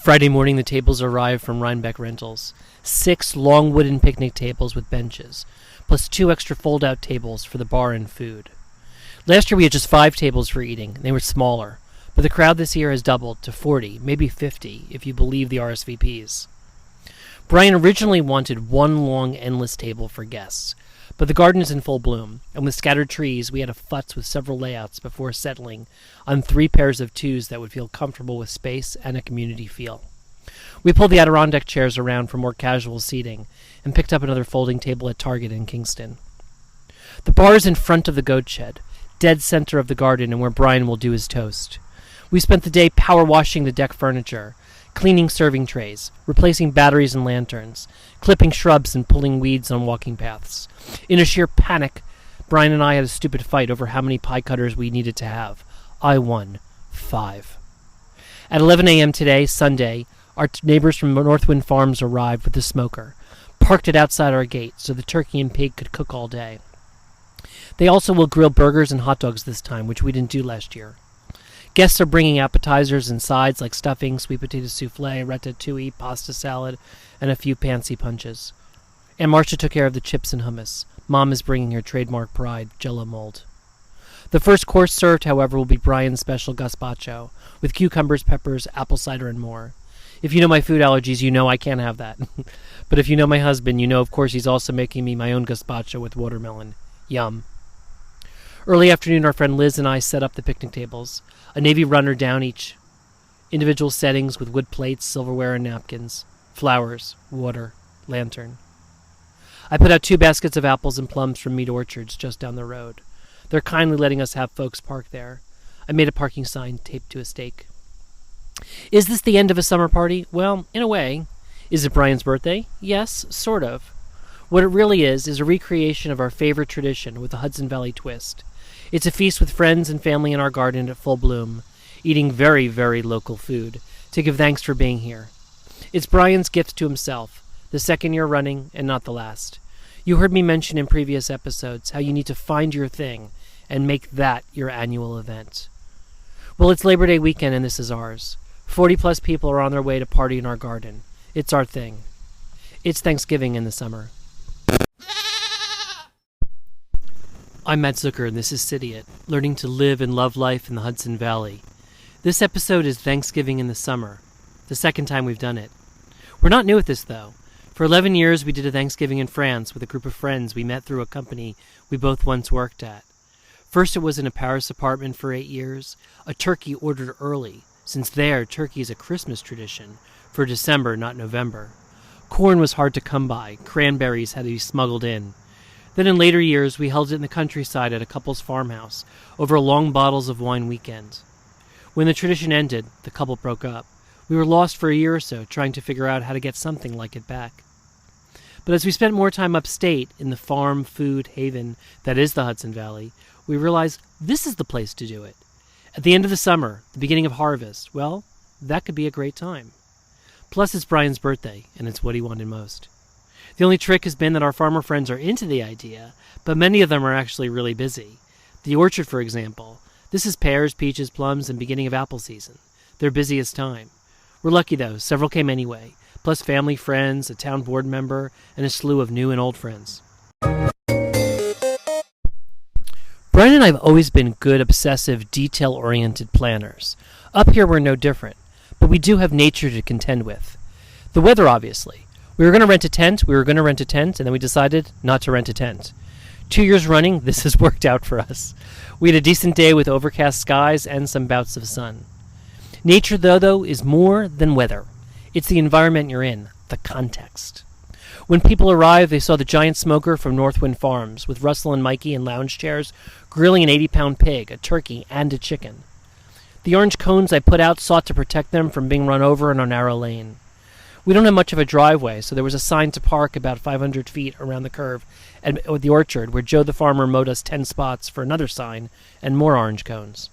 Friday morning, the tables arrived from Rhinebeck Rentals. 6 long wooden picnic tables with benches, plus 2 extra fold-out tables for the bar and food. Last year we had just 5 tables for eating, and they were smaller, but the crowd this year has doubled to 40, maybe 50, if you believe the RSVPs. Brian originally wanted one long, endless table for guests, but the garden is in full bloom, and with scattered trees, we had a futz with several layouts before settling on 3 pairs of 2s that would feel comfortable with space and a community feel. We pulled the Adirondack chairs around for more casual seating, and picked up another folding table at Target in Kingston. The bar is in front of the goat shed, dead center of the garden and where Brian will do his toast. We spent the day power washing the deck furniture, cleaning serving trays, replacing batteries and lanterns, clipping shrubs and pulling weeds on walking paths. In a sheer panic, Brian and I had a stupid fight over how many pie cutters we needed to have. I won 5. At 11 a.m. today, Sunday, our neighbors from Northwind Farms arrived with the smoker, parked it outside our gate so the turkey and pig could cook all day. They also will grill burgers and hot dogs this time, which we didn't do last year. Guests are bringing appetizers and sides like stuffing, sweet potato souffle, ratatouille, pasta salad, and a few fancy punches. Aunt Marcia took care of the chips and hummus. Mom is bringing her trademark pride, Jell-O mold. The first course served, however, will be Brian's special gazpacho, with cucumbers, peppers, apple cider, and more. If you know my food allergies, you know I can't have that. But if you know my husband, you know of course he's also making me my own gazpacho with watermelon. Yum. Early afternoon, our friend Liz and I set up the picnic tables, a navy runner down each individual settings with wood plates, silverware, and napkins, flowers, water, lantern. I put out 2 baskets of apples and plums from Mead Orchards just down the road. They're kindly letting us have folks park there. I made a parking sign taped to a stake. Is this the end of a summer party? Well, in a way. Is it Brian's birthday? Yes, sort of. What it really is a recreation of our favorite tradition with a Hudson Valley twist. It's a feast with friends and family in our garden at full bloom, eating very, very local food to give thanks for being here. It's Brian's gift to himself, the 2nd year running and not the last. You heard me mention in previous episodes how you need to find your thing and make that your annual event. Well, it's Labor Day weekend and this is ours. 40-plus people are on their way to party in our garden. It's our thing. It's Thanksgiving in the summer. I'm Matt Zucker, and this is City It, learning to live and love life in the Hudson Valley. This episode is Thanksgiving in the summer, the 2nd time we've done it. We're not new at this, though. For 11 years, we did a Thanksgiving in France with a group of friends we met through a company we both once worked at. First, it was in a Paris apartment for 8 years, a turkey ordered early, since there, turkey is a Christmas tradition, for December, not November. Corn was hard to come by, cranberries had to be smuggled in. Then in later years, we held it in the countryside at a couple's farmhouse, over a long bottles of wine weekend. When the tradition ended, the couple broke up. We were lost for a year or so, trying to figure out how to get something like it back. But as we spent more time upstate, in the farm food haven that is the Hudson Valley, we realized this is the place to do it. At the end of the summer, the beginning of harvest, well, that could be a great time. Plus, it's Brian's birthday, and it's what he wanted most. The only trick has been that our farmer friends are into the idea, but many of them are actually really busy. The orchard, for example. This is pears, peaches, plums, and beginning of apple season. Their busiest time. We're lucky, though. Several came anyway, plus family, friends, a town board member, and a slew of new and old friends. Brian and I have always been good, obsessive, detail-oriented planners. Up here, we're no different, but we do have nature to contend with. The weather, obviously. We were going to rent a tent, and then we decided not to rent a tent. 2 years running, this has worked out for us. We had a decent day with overcast skies and some bouts of sun. Nature, though, is more than weather. It's the environment you're in, the context. When people arrived, they saw the giant smoker from Northwind Farms, with Russell and Mikey in lounge chairs, grilling an 80-pound pig, a turkey, and a chicken. The orange cones I put out sought to protect them from being run over in our narrow lane. We don't have much of a driveway, so there was a sign to park about 500 feet around the curve at the orchard, where Joe the farmer mowed us 10 spots for another sign and more orange cones.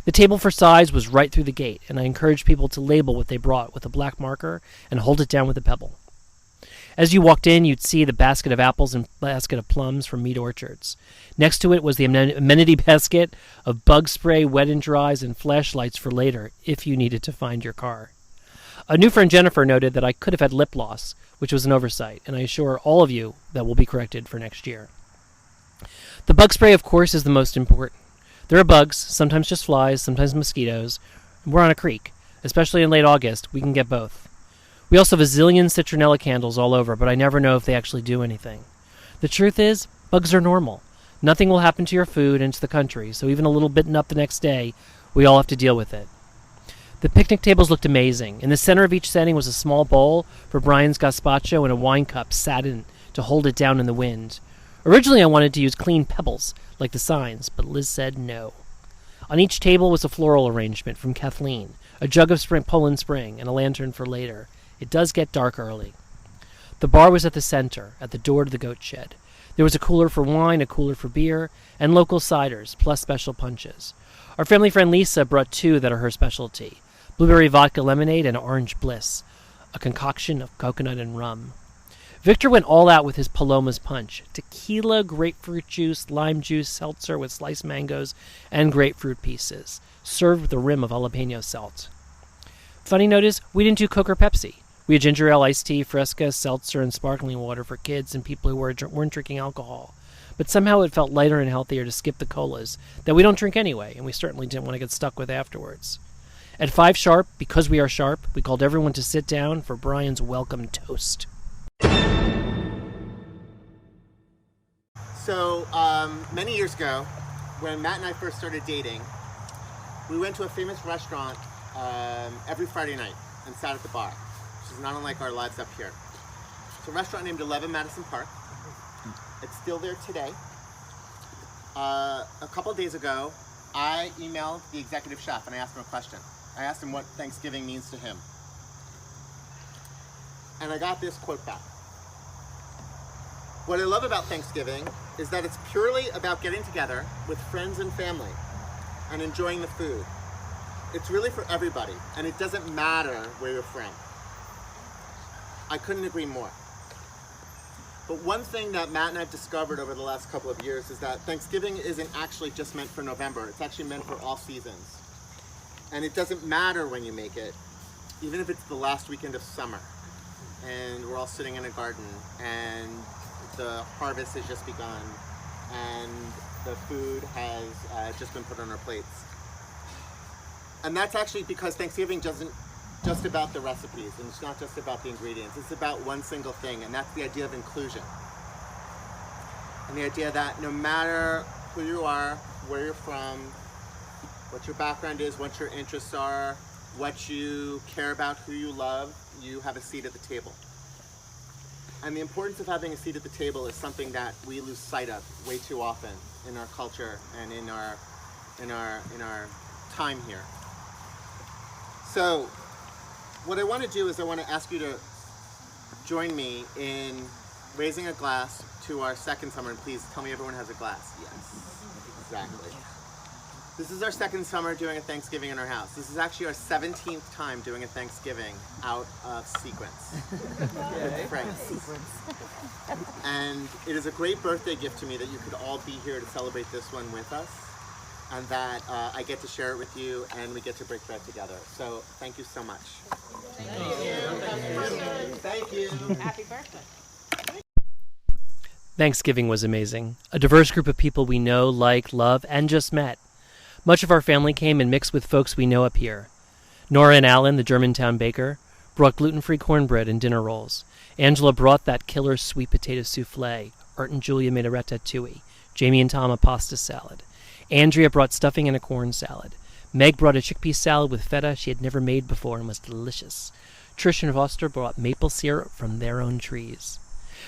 The table for size was right through the gate, and I encouraged people to label what they brought with a black marker and hold it down with a pebble. As you walked in, you'd see the basket of apples and basket of plums from Mead Orchards. Next to it was the amenity basket of bug spray, wet and dries, and flashlights for later, if you needed to find your car. A new friend, Jennifer, noted that I could have had lip loss, which was an oversight, and I assure all of you that will be corrected for next year. The bug spray, of course, is the most important. There are bugs, sometimes just flies, sometimes mosquitoes. We're on a creek. Especially in late August, we can get both. We also have a zillion citronella candles all over, but I never know if they actually do anything. The truth is, bugs are normal. Nothing will happen to your food and to the country, so even a little bitten up the next day, we all have to deal with it. The picnic tables looked amazing. In the center of each setting was a small bowl for Brian's gazpacho and a wine cup sat in to hold it down in the wind. Originally I wanted to use clean pebbles, like the signs, but Liz said no. On each table was a floral arrangement from Kathleen, a jug of Poland Spring, and a lantern for later. It does get dark early. The bar was at the center, at the door to the goat shed. There was a cooler for wine, a cooler for beer, and local ciders, plus special punches. Our family friend Lisa brought 2 that are her specialty: blueberry vodka lemonade and orange bliss, a concoction of coconut and rum. Victor went all out with his Paloma's punch: tequila, grapefruit juice, lime juice, seltzer with sliced mangoes and grapefruit pieces, served with a rim of jalapeno salt. Funny note is, we didn't do Coke or Pepsi. We had ginger ale, iced tea, Fresca, seltzer, and sparkling water for kids and people who weren't drinking alcohol. But somehow it felt lighter and healthier to skip the colas that we don't drink anyway, and we certainly didn't want to get stuck with afterwards. At 5 sharp, because we are sharp, we called everyone to sit down for Brian's welcome toast. So, many years ago, when Matt and I first started dating, we went to a famous restaurant every Friday night and sat at the bar, which is not unlike our lives up here. It's a restaurant named 11 Madison Park. It's still there today. A couple of days ago, I emailed the executive chef and I asked him a question. I asked him what Thanksgiving means to him. And I got this quote back. What I love about Thanksgiving is that it's purely about getting together with friends and family and enjoying the food. It's really for everybody, and it doesn't matter where you're from. I couldn't agree more. But one thing that Matt and I have discovered over the last couple of years is that Thanksgiving isn't actually just meant for November. It's actually meant for all seasons. And it doesn't matter when you make it, even if it's the last weekend of summer and we're all sitting in a garden and the harvest has just begun and the food has just been put on our plates. And that's actually because Thanksgiving doesn't just about the recipes, and it's not just about the ingredients. It's about one single thing, and that's the idea of inclusion. And the idea that no matter who you are, where you're from, what your background is, what your interests are, what you care about, who you love, you have a seat at the table. And the importance of having a seat at the table is something that we lose sight of way too often in our culture and in our time here. So what I want to do is I want to ask you to join me in raising a glass to our second summer, and please tell me everyone has a glass. Yes, exactly. This is our second summer doing a Thanksgiving in our house. This is actually our 17th time doing a Thanksgiving out of sequence. With friends. And it is a great birthday gift to me that you could all be here to celebrate this one with us, and that I get to share it with you, and we get to break bread together. So thank you so much. Thank you. Thank you. Happy birthday. Thanksgiving was amazing. A diverse group of people we know, like, love, and just met. Much of our family came and mixed with folks we know up here. Nora and Alan, the Germantown baker, brought gluten-free cornbread and dinner rolls. Angela brought that killer sweet potato souffle. Art and Julia made a ratatouille. Jamie and Tom a pasta salad. Andrea brought stuffing and a corn salad. Meg brought a chickpea salad with feta she had never made before and was delicious. Trish and Foster brought maple syrup from their own trees.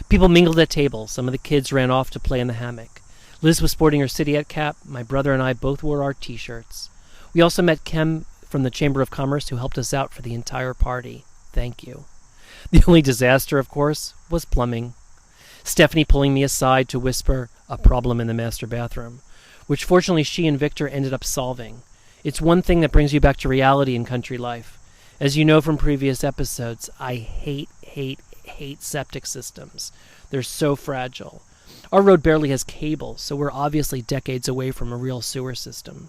People mingled at tables. Some of the kids ran off to play in the hammock. Liz was sporting her city hat cap. My brother and I both wore our T-shirts. We also met Kim from the Chamber of Commerce, who helped us out for the entire party. Thank you. The only disaster, of course, was plumbing. Stephanie pulling me aside to whisper a problem in the master bathroom, which fortunately she and Victor ended up solving. It's one thing that brings you back to reality in country life. As you know from previous episodes, I hate septic systems. They're so fragile. Our road barely has cable, so we're obviously decades away from a real sewer system.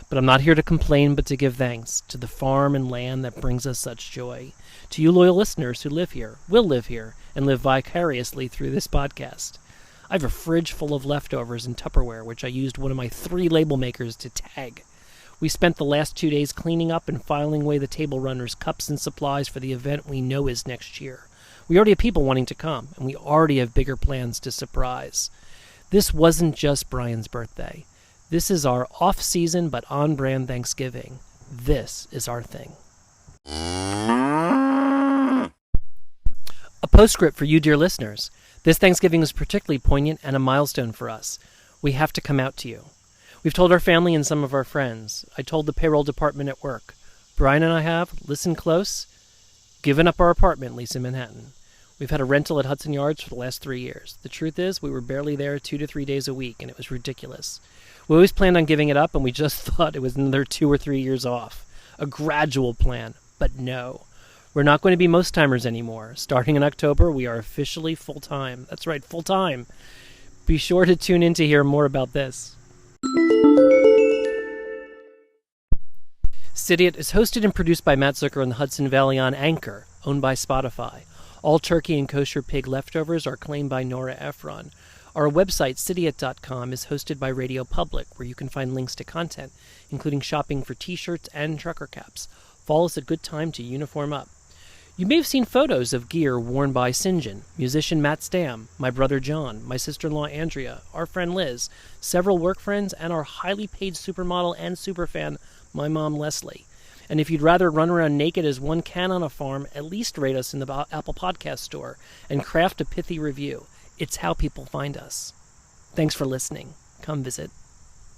But I'm not here to complain, but to give thanks to the farm and land that brings us such joy. To you loyal listeners who live here, will live here, and live vicariously through this podcast. I have a fridge full of leftovers in Tupperware, which I used one of my 3 label makers to tag. We spent the last 2 days cleaning up and filing away the table runners, cups, and supplies for the event we know is next year. We already have people wanting to come, and we already have bigger plans to surprise. This wasn't just Brian's birthday. This is our off-season but on-brand Thanksgiving. This is our thing. A postscript for you, dear listeners. This Thanksgiving is particularly poignant and a milestone for us. We have to come out to you. We've told our family and some of our friends. I told the payroll department at work. Brian and I have, listen close, given up our apartment lease in Manhattan. We've had a rental at Hudson Yards for the last 3 years. The truth is, we were barely there 2 to 3 days a week, and it was ridiculous. We always planned on giving it up, and we just thought it was another 2 or 3 years off. A gradual plan, but no. We're not going to be most-timers anymore. Starting in October, we are officially full-time. That's right, full-time. Be sure to tune in to hear more about this. Cidiot is hosted and produced by Matt Zucker in the Hudson Valley on Anchor, owned by Spotify. All turkey and kosher pig leftovers are claimed by Nora Ephron. Our website, Cidiot.com, is hosted by Radio Public, where you can find links to content, including shopping for t-shirts and trucker caps. Fall is a good time to uniform up. You may have seen photos of gear worn by St. John, musician Matt Stam, my brother John, my sister-in-law Andrea, our friend Liz, several work friends, and our highly paid supermodel and superfan, my mom Leslie. And if you'd rather run around naked as one can on a farm, at least rate us in the Apple Podcast Store and craft a pithy review. It's how people find us. Thanks for listening. Come visit.